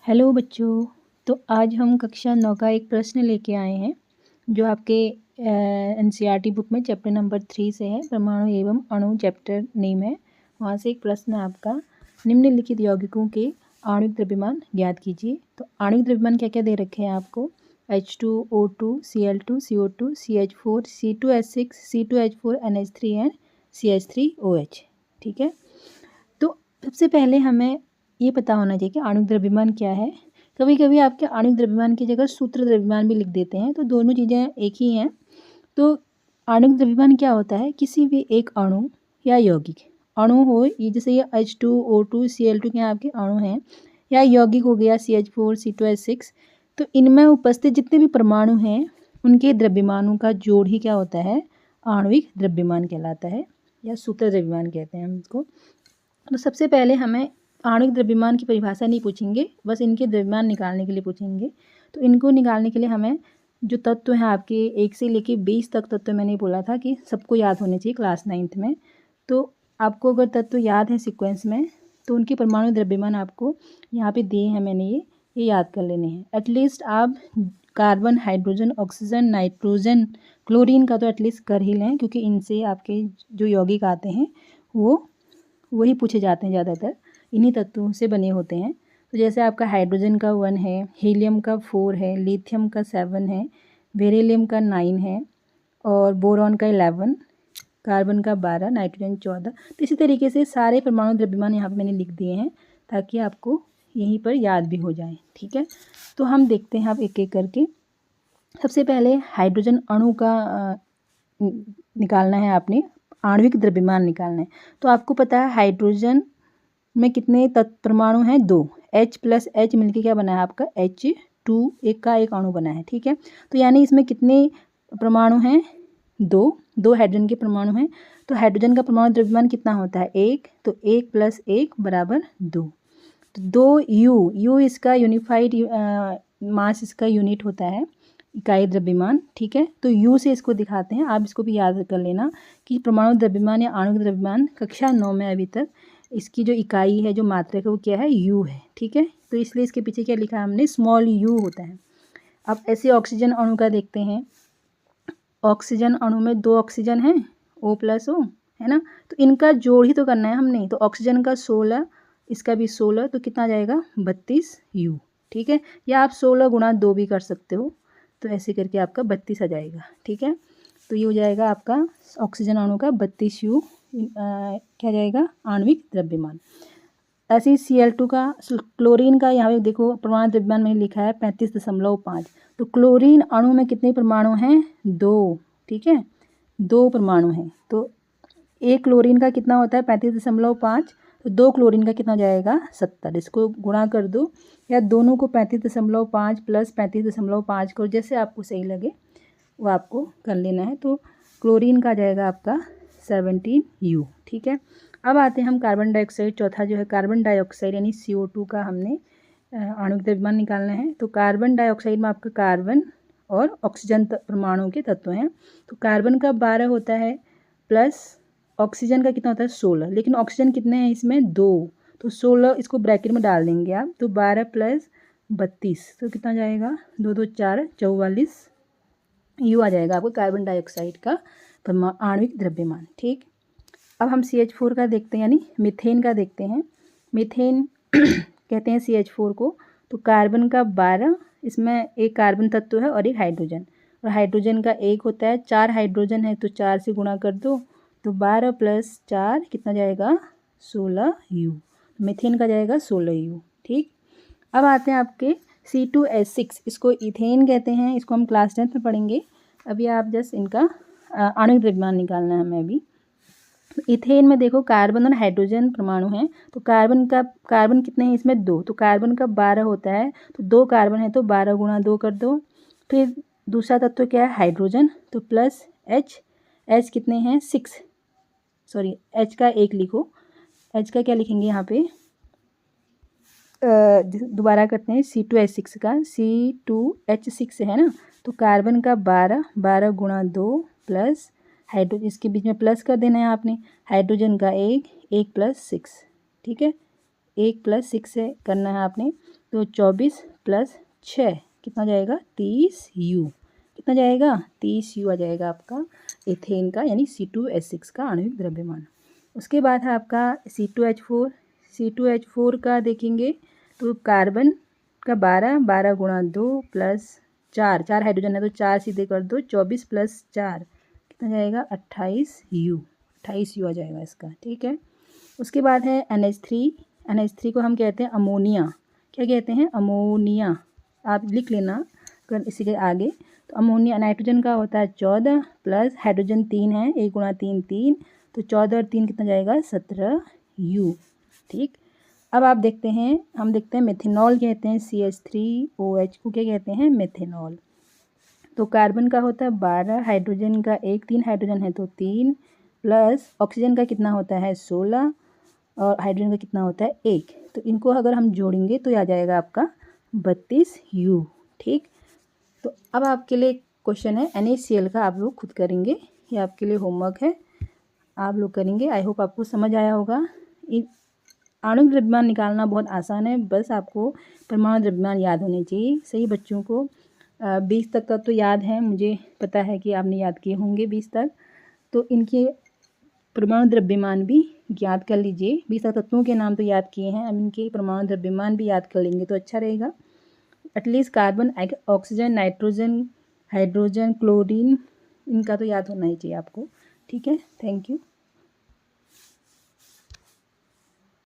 Hello बच्चों। तो आज हम कक्षा 9 का एक प्रश्न लेके आए हैं जो आपके एनसीईआरटी बुक में चैप्टर नंबर 3 से है। परमाणु एवं अणु चैप्टर नेम है। वहाँ से एक प्रश्न है आपका, निम्नलिखित यौगिकों के आणविक द्रव्यमान ज्ञात कीजिए। तो आणविक द्रव्यमान क्या क्या दे रखे हैं आपको? H2O2 Cl2 CO2 CH4 C2H6 C2H4 NH3 and CH3OH। ठीक है, तो सबसे पहले हमें ये पता होना चाहिए कि आणविक द्रव्यमान क्या है। कभी कभी आपके आणविक द्रव्यमान की जगह सूत्र द्रव्यमान भी लिख देते हैं, तो दोनों चीज़ें एक ही हैं। तो आणविक द्रव्यमान क्या होता है? किसी भी एक अणु या यौगिक अणु हो, ये जैसे ये H2O2 Cl2 के आपके अणु हैं, या यौगिक हो गया CH4 C2H6, तो इनमें उपस्थित जितने भी परमाणु हैं उनके द्रव्यमानों का जोड़ ही क्या होता है? आणविक द्रव्यमान कहलाता है, या सूत्र द्रव्यमान कहते हैं हम इसको। तो सबसे पहले हमें आणविक द्रव्यमान की परिभाषा नहीं पूछेंगे, बस इनके द्रव्यमान निकालने के लिए पूछेंगे। तो इनको निकालने के लिए हमें जो तत्व हैं आपके 1 से लेके 20 तक तत्व मैंने बोला था कि सबको याद होने चाहिए क्लास 9th में। तो आपको अगर तत्व याद है सीक्वेंस में, तो उनके परमाणु द्रव्यमान आपको यहाँ पे दिए हैं, मैंने ये याद कर लेने हैं। एटलीस्ट आप carbon, hydrogen, oxygen, nitrogen, chlorine का तो एटलीस्ट कर ही लें, क्योंकि इनसे आपके जो यौगिक आते हैं वो वही पूछे जाते हैं, ज़्यादातर इन्हीं तत्वों से बने होते हैं। तो जैसे आपका हाइड्रोजन का 1 है, हीलियम का 4 है, लिथियम का 7 है, बेरिलियम का 9 है, और बोरॉन का 11, कार्बन का 12, नाइट्रोजन 14। तो इसी तरीके से सारे परमाणु द्रव्यमान यहाँ पे मैंने लिख दिए हैं ताकि आपको यहीं पर याद भी हो जाए। ठीक है, तो हम देखते हैं आप एक एक करके। सबसे पहले हाइड्रोजन अणु का निकालना है आपने, आणविक द्रव्यमान निकालना है। तो आपको पता है हाइड्रोजन में कितने परमाणु हैं? 2। H प्लस H मिलके क्या बना है आपका? H2, एक का एक अणु बना है। ठीक है, तो यानी इसमें कितने परमाणु हैं? 2 हाइड्रोजन के परमाणु हैं। तो हाइड्रोजन का परमाणु द्रव्यमान कितना होता है? 1। तो 1 + 1 = 2। तो 2 U इसका यूनिफाइड मास, इसका यूनिट होता है, इकाई द्रव्यमान। ठीक है, तो U से इसको दिखाते हैं। आप इसको भी याद कर लेना कि परमाणु द्रव्यमान या आणविक द्रव्यमान कक्षा 9 में अभी तक इसकी जो इकाई है, जो मात्रक है, वो क्या है? U है। ठीक है, तो इसलिए इसके पीछे क्या लिखा है हमने? स्मॉल u होता है। अब ऐसे ऑक्सीजन अणु का देखते हैं। ऑक्सीजन अणु में 2 ऑक्सीजन हैं, O + O है ना, तो इनका जोड़ ही तो करना है हमने। तो ऑक्सीजन का 16, इसका भी 16, तो कितना जाएगा? 32 U। ठीक है, या आप 16 × 2 भी कर सकते हो, तो ऐसे करके आपका 32 आ जाएगा। ठीक है, तो ये हो जाएगा आपका ऑक्सीजन अणु का 32 U क्या जाएगा? आणविक द्रव्यमान। ऐसे ही Cl2 का, क्लोरीन का यहाँ पे देखो परमाणु द्रव्यमान मैंने लिखा है 35.5। तो क्लोरीन अणु में कितने परमाणु हैं? 2। ठीक है, 2 परमाणु हैं। तो एक क्लोरीन का कितना होता है? 35.5। तो 2 क्लोरीन का कितना हो जाएगा? 70। इसको गुणा कर दो, या दोनों को 35.5 + 35.5 करो, जैसे आपको सही लगे वो आपको कर लेना है। तो क्लोरीन का जाएगा आपका 17 U। ठीक है, अब आते हैं हम कार्बन डाइऑक्साइड। चौथा जो है कार्बन डाइऑक्साइड यानी CO2 का हमने आणविक द्रव्यमान निकालना है। तो कार्बन डाइऑक्साइड में आपका कार्बन और ऑक्सीजन परमाणु के तत्व हैं। तो कार्बन का 12 होता है, प्लस ऑक्सीजन का कितना होता है? 16। लेकिन ऑक्सीजन कितने हैं इसमें? 2। तो 16 इसको ब्रैकेट में डाल देंगे आप, तो 12 + 32, तो कितना जाएगा? 2 2 4 44 U आ जाएगा आपको कार्बन डाइऑक्साइड का आणविक द्रव्यमान। ठीक, अब हम CH4 का देखते हैं, यानी मीथेन का देखते हैं। मीथेन कहते हैं CH4 को। तो कार्बन का 12, इसमें एक कार्बन तत्व है और एक हाइड्रोजन, और हाइड्रोजन का 1 होता है। 4 हाइड्रोजन है, तो 4 से गुणा कर दो, तो 12 + 4 कितना जाएगा? 16 U। मीथेन का जाएगा 16 U। ठीक, अब आते हैं आपके C2H6, इसको इथेन कहते हैं, इसको हम क्लास 10th में पढ़ेंगे। अभी आप जस्ट इनका आणविक द्रव्यमान निकालना है हमें अभी। तो इथेन में देखो कार्बन और हाइड्रोजन परमाणु हैं। तो कार्बन कितने हैं इसमें? 2। तो कार्बन का 12 होता है, तो 2 कार्बन है, तो 12 × 2 कर दो। फिर दूसरा तत्व क्या है? हाइड्रोजन, तो प्लस H कितने हैं? 6। सॉरी, H का 1 लिखो। H का क्या लिखेंगे यहाँ पे? दोबारा करते हैं, C2H6 का, C2H6 है ना। तो कार्बन का 12 × 2 प्लस हाइड्रोजन, इसके बीच में प्लस कर देना है आपने। हाइड्रोजन का 1 + 6। ठीक है, 1 + 6 से करना है आपने, तो 24 + 6 कितना जाएगा 30U। कितना जाएगा 30U आ जाएगा आपका एथेन का यानी C2H6 का आणविक द्रव्यमान। उसके बाद है आपका C2H4। C2H4 का देखेंगे तो कार्बन का 12 गुणा 2 + 4 हाइड्रोजन है तो 4 सीधे कर दो, 24 + 4 कितना जाएगा 28U आ जाएगा इसका। ठीक है, उसके बाद है NH3 को हम कहते हैं अमोनिया। क्या कहते हैं अमोनिया, आप लिख लेना अगर इसी के आगे। तो अमोनिया नाइट्रोजन का होता है 14 प्लस हाइड्रोजन 3 है, 1 गुणा 3 3, तो 14 और 3 कितना जाएगा 17U। ठीक, अब आप देखते हैं, हम देखते हैं मेथेनॉल कहते हैं CH3OH को क्या कहते हैं मेथेनॉल। तो कार्बन का होता है 12, हाइड्रोजन का 1, 3 हाइड्रोजन है तो 3, प्लस ऑक्सीजन का कितना होता है 16 और हाइड्रोजन का कितना होता है 1। तो इनको अगर हम जोड़ेंगे तो आ जाएगा आपका 32U। ठीक, तो अब आपके लिए क्वेश्चन है NaCl का, आप लोग खुद करेंगे, ये आपके लिए होमवर्क है, आप लोग करेंगे। आई होप आपको समझ आया होगा। आणविक द्रव्यमान निकालना बहुत आसान है, बस आपको परमाणु द्रव्यमान याद होने चाहिए। सही बच्चों को 20 तक का तो याद है, मुझे पता है कि आपने याद किए होंगे 20 तक, तो इनके परमाणु द्रव्यमान भी याद कर लीजिए। 20 तत्वों के नाम तो याद किए हैं, अब इनके परमाणु द्रव्यमान भी याद कर लेंगे तो अच्छा रहेगा। At least carbon, oxygen, nitrogen, hydrogen, chlorine, इनका तो याद होना ही चाहिए आपको। ठीक है, थैंक यू।